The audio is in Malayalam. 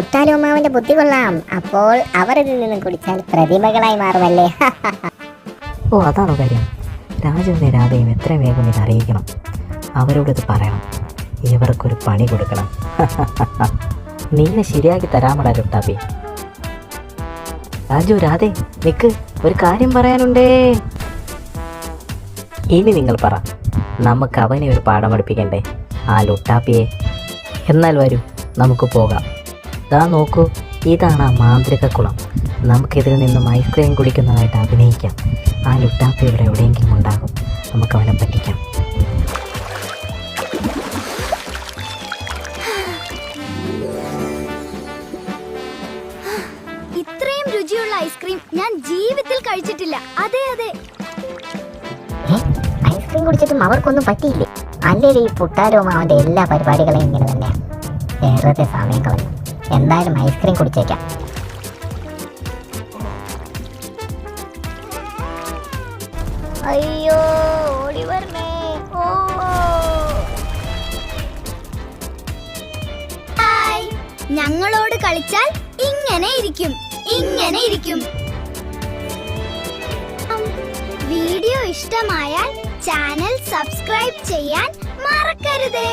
പുട്ടാലോമാവന്റെ ബുദ്ധി കൊള്ളാം. അപ്പോൾ അവർ ഇതിൽ നിന്നും കുടിച്ചാൽ പ്രതിഭകളായി മാറുമല്ലേ? ഓ അതാണോ കാര്യം? രാജുവിനെ രാധയും എത്രയും വേഗം ഇത് അറിയിക്കണം. അവരോട് ഇത് പറയണം. ഇവർക്കൊരു പണി കൊടുക്കണം. നീനെ ശരിയാക്കി തരാമടാ ലുട്ടാപ്പി. രാജു, രാധേ, നിക്ക്, ഒരു കാര്യം പറയാനുണ്ടേ. ഇനി നിങ്ങൾ പറ, നമുക്ക് അവനെ ഒരു പാഠം പഠിപ്പിക്കണ്ടേ, ആ ലുട്ടാപ്പിയെ? എന്നാൽ വരൂ, നമുക്ക് പോകാം. ദാ നോക്കൂ, ഇതാണ് ആ മാന്ത്രിക കുളം. നമുക്കിതിൽ നിന്നും ഐസ്ക്രീം കുടിക്കുന്നതായിട്ട് അഭിനയിക്കാം. ആ ലുട്ടാപ്പി ഇവിടെ എവിടെയെങ്കിലും ഉണ്ടാകും. നമുക്ക് അവനെ പറ്റിക്കാം. ഇത്രയും രുചിയുള്ള ഐസ്ക്രീം ഞാൻ ജീവിതത്തിൽ കഴിച്ചിട്ടില്ല. അതെ അതെ, ഐസ്ക്രീം കുടിച്ചിട്ടും അവർക്കൊന്നും പറ്റിയില്ലേ? അല്ലെങ്കിൽ ഈ പുട്ടാലോമാവന്റെ എല്ലാ പരിപാടികളും ഇങ്ങനെ തന്നെയാണ്. വെറുതെ സമയം കളയും. എന്തായാലും ഐസ്ക്രീം കുടിച്ചേക്കാം. അയ്യോ, ഓടി വരണേ. ഓ, ഹായ്. ഞങ്ങളോട് കളിച്ചാൽ ഇങ്ങനെ ഇരിക്കും, ഇങ്ങനെ ഇരിക്കും. വീഡിയോ ഇഷ്ടമായാൽ ചാനൽ സബ്സ്ക്രൈബ് ചെയ്യാൻ മറക്കരുതേ.